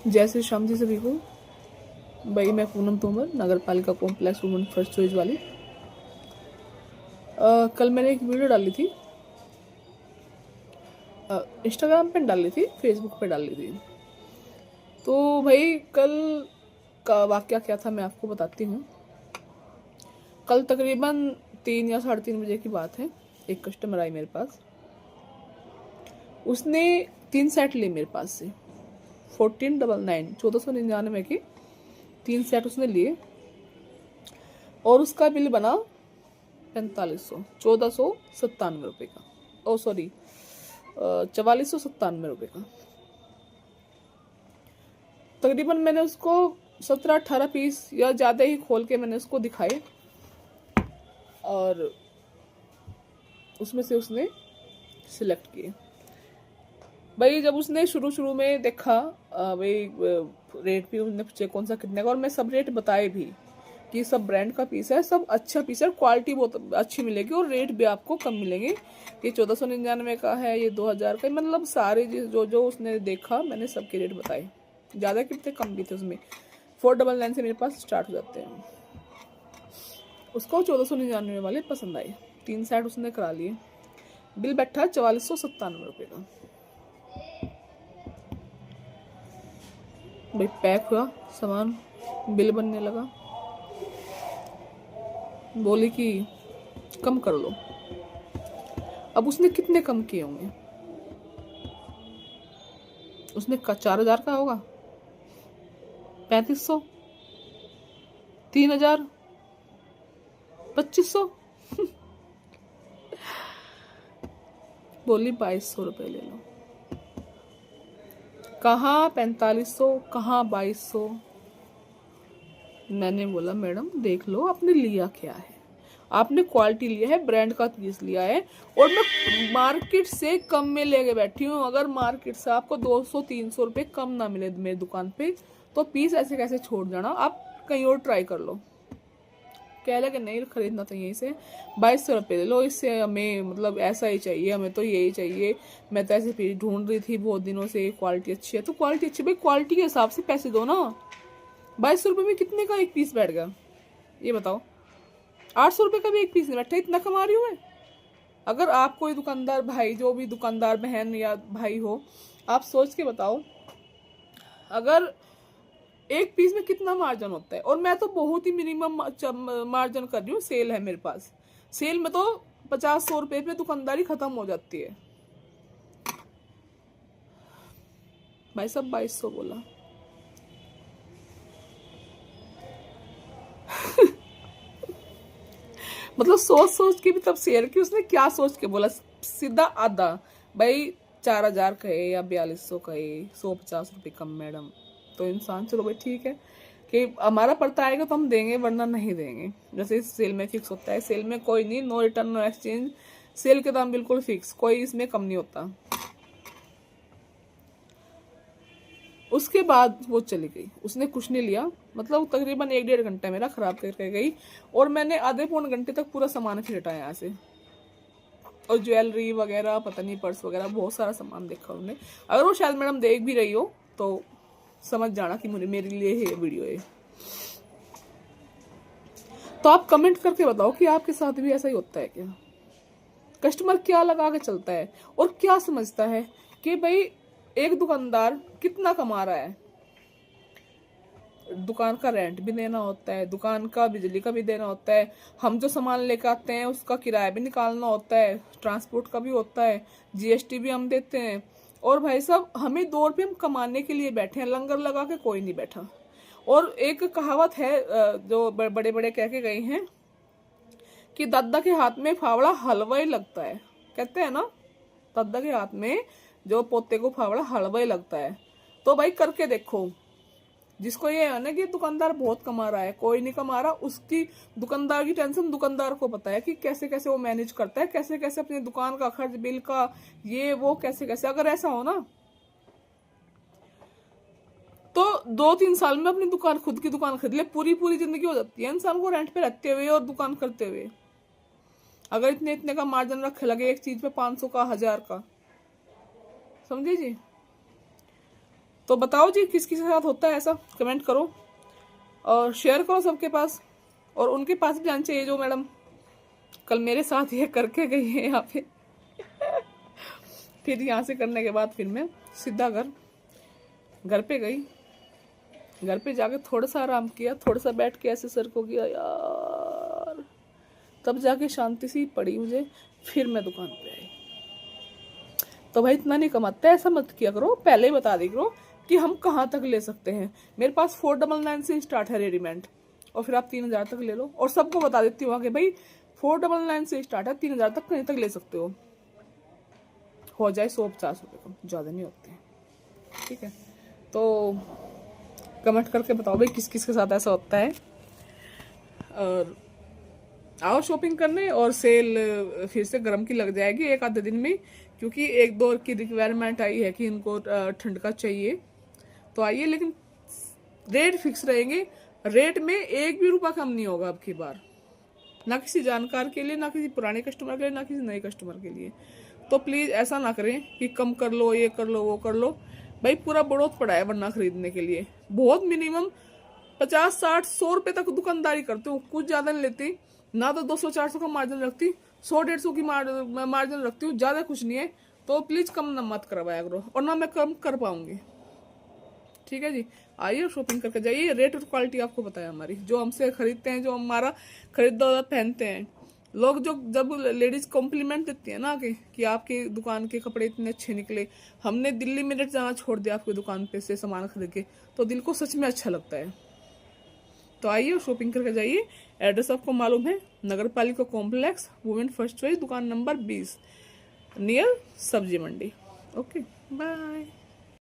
जय श्री श्याम जी सभी को। भाई मैं पूनम तोमर, नगर पालिका कॉम्प्लेक्स वुमेन फर्स्ट चॉइस वाली। कल मैंने एक वीडियो डाली थी, इंस्टाग्राम पे डाली थी, फेसबुक पे डाली थी। तो भाई कल का वाकया क्या था मैं आपको बताती हूँ। कल तकरीबन 3 या 3:30 बजे की बात है। एक कस्टमर आई मेरे पास, उसने 3 सेट लिए मेरे पास से 1499 1499 की 3 सेट उसने लिए और उसका बिल बना 4500 1497 रुपये का। ओ सॉरी 4497 रुपये का। तकरीबन मैंने उसको 17-18 पीस या ज़्यादा ही खोल के मैंने उसको दिखाए और उसमें से उसने सिलेक्ट किए। भाई जब उसने शुरू में देखा, भाई रेट भी उसने पूछे कौन सा कितने का, और मैं सब रेट बताए भी कि सब ब्रांड का पीस है, सब अच्छा पीस है, क्वालिटी बहुत अच्छी मिलेगी और रेट भी आपको कम मिलेंगे। ये 1499 का है, ये 2000 का, मतलब सारे जो जो उसने देखा मैंने सबके रेट बताए। ज़्यादा कितने कम भी थे उसमें। 499 से मेरे पास स्टार्ट हो जाते हैं। उसको 1499 वाले पसंद आए। 3 सेट उसने करा लिए। बिल बैठा 4497 रुपये का। भाई पैक हुआ सामान, बिल बनने लगा, बोली कि कम कर लो। अब उसने कितने कम किए होंगे? उसने 4000 का होगा, 3500, 3000, 2500। बोली 2200 रुपये ले लो। कहाँ 4500, कहाँ 2200। मैंने बोला मैडम देख लो आपने लिया क्या है, आपने क्वालिटी लिया है, ब्रांड का पीस लिया है और मैं मार्केट से कम में लेके बैठी हूँ। अगर मार्केट से आपको 200-300 रुपये कम ना मिले मेरी दुकान पे तो पीस ऐसे कैसे छोड़ जाना, आप कहीं और ट्राई कर लो। कह लगे नहीं खरीदना तो यहीं से 2200 रुपये ले लो, इससे हमें मतलब ऐसा ही चाहिए, हमें तो यही चाहिए। मैं तो ऐसे पीस ढूंढ रही थी बहुत दिनों से, क्वालिटी अच्छी है तो क्वालिटी अच्छी, भाई क्वालिटी के हिसाब से पैसे दो ना। 2200 रुपये में कितने का एक पीस बैठ गया ये बताओ? 800 रुपये का भी एक पीस नहीं बैठा, इतना कमा रही हूँ मैं। अगर आप कोई दुकानदार भाई, जो भी दुकानदार बहन या भाई हो, आप सोच के बताओ अगर एक पीस में कितना मार्जिन होता है। और मैं तो बहुत ही मिनिमम मार्जिन कर रही हूँ। सेल है मेरे पास, सेल में तो 50-100 रुपये पे दुकानदारी खत्म हो जाती है। भाई साहब 2200 बोला। मतलब सोच सोच के भी तब शेयर की उसने, क्या सोच के बोला? सीधा आधा। भाई 4000 कहे या 4200 कहे, 150 रुपये कम मैडम। तो इंसान चलो भाई ठीक है कि हमारा पड़ता आएगा तो हम देंगे, वरना नहीं देंगे। जैसे इस सेल में फिक्स होता है, सेल में कोई नहीं, no return no exchange, sale के दाम बिल्कुल फिक्स, कोई इसमें कम नहीं होता। उसके बाद वो चली गई, उसने कुछ नहीं लिया, मतलब तकरीबन 1-1.5 घंटा मेरा खराब करके गई और मैंने आधे पौन घंटे तक पूरा सामान फिर हटाया यहाँ से। और ज्वेलरी वगैरह, पता नहीं पर्स वगैरह, बहुत सारा सामान देखा उन्होंने। अगर वो शायद मैडम देख भी रही हो तो समझ जाना कि मुझे मेरे लिए है वीडियो है। तो आप कमेंट करके बताओ कि आपके साथ भी ऐसा ही होता है क्या? कस्टमर क्या लगा के चलता है और क्या समझता है कि भाई एक दुकानदार कितना कमा रहा है। दुकान का रेंट भी देना होता है, दुकान का बिजली का भी देना होता है, हम जो सामान लेकर आते हैं उसका किराया भी निकालना होता है, ट्रांसपोर्ट का भी होता है, जीएसटी भी हम देते हैं। और भाई साहब हमें 2 रुपये हम कमाने के लिए बैठे हैं, लंगर लगा के कोई नहीं बैठा। और एक कहावत है जो बड़े बड़े कह के गए हैं कि दादा के हाथ में फावड़ा हलवा ही लगता है, कहते हैं ना, दादा के हाथ में जो पोते को फावड़ा हलवा ही लगता है। तो भाई करके देखो। जिसको ये है ना कि दुकानदार बहुत कमा रहा है, कोई नहीं कमा रहा, उसकी दुकानदार की टेंशन दुकानदार को पता है कि कैसे कैसे वो मैनेज करता है, कैसे कैसे अपनी दुकान का खर्च, बिल का, ये वो कैसे कैसे। अगर ऐसा हो ना तो 2-3 साल में अपनी दुकान, खुद की दुकान खरीद ले, पूरी पूरी जिंदगी हो जाती है इंसान को रेंट पे रहते हुए और दुकान करते हुए। अगर इतने इतने का मार्जिन रखे लगे एक चीज पे, 500 का, 1000 का, समझे जी। तो बताओ जी किस किस के साथ होता है ऐसा, कमेंट करो और शेयर करो सबके पास, और उनके पास भी जाना चाहिए जो मैडम कल मेरे साथ ये करके गई है यहाँ पे। फिर यहाँ से करने के बाद फिर मैं सीधा घर पे गई। घर पे जाके थोड़ा सा आराम किया, थोड़ा सा बैठ के ऐसे सर को किया यार, तब जाके शांति सी पड़ी मुझे। फिर मैं दुकान पे आई। तो भाई इतना नहीं कमाता है, ऐसा मत किया करो, पहले ही बता दी करो कि हम कहाँ तक ले सकते हैं। मेरे पास 499 से स्टार्ट है रेडीमेड, और फिर आप 3000 तक ले लो। और सबको बता देती हूँ कि भाई 499 से स्टार्ट है, 3000 तक कहीं तक ले सकते हो जाए 150 रुपये कम, ज़्यादा नहीं होते हैं। ठीक है, तो कमेंट करके बताओ भाई किस किस के साथ ऐसा होता है। और आओ शॉपिंग करने, और सेल फिर से गर्म की लग जाएगी एक आधे दिन में, क्योंकि एक दो की रिक्वायरमेंट आई है कि इनको ठंड का चाहिए। तो आइए, लेकिन रेट फिक्स रहेंगे, रेट में 1 भी रुपया कम नहीं होगा अब की बार, ना किसी जानकार के लिए, ना किसी पुराने कस्टमर के लिए, ना किसी नए कस्टमर के लिए। तो प्लीज़ ऐसा ना करें कि कम कर लो, ये कर लो, वो कर लो। भाई पूरा बढ़ोत पड़ा है वरना खरीदने के लिए। बहुत मिनिमम 50, 60, 100 रुपये तक दुकानदारी करती हूँ, कुछ ज़्यादा नहीं लेती ना। तो 200, 400 का मार्जिन रखती, 100, 150 की मार्जिन रखती हूँ, ज़्यादा कुछ नहीं है। तो प्लीज़ कम ना मत करवाया करो, और ना मैं कम कर पाऊंगी। ठीक है जी, आइए शॉपिंग करके जाइए। रेट और क्वालिटी आपको पता है हमारी, जो हमसे खरीदते हैं, जो हमारा खरीदा पहनते हैं लोग, जो जब लेडीज कॉम्प्लीमेंट देती है ना कि आपकी दुकान के कपड़े इतने अच्छे निकले, हमने दिल्ली मिनट जाना छोड़ दिया आपकी दुकान पे से सामान खरीद के, तो दिल को सच में अच्छा लगता है। तो आइए शॉपिंग करके जाइए। एड्रेस आपको मालूम है, नगर पालिका कॉम्प्लेक्स, वुमेन फर्स्ट चॉइस, दुकान नंबर 20, नियर सब्जी मंडी। Okay, bye.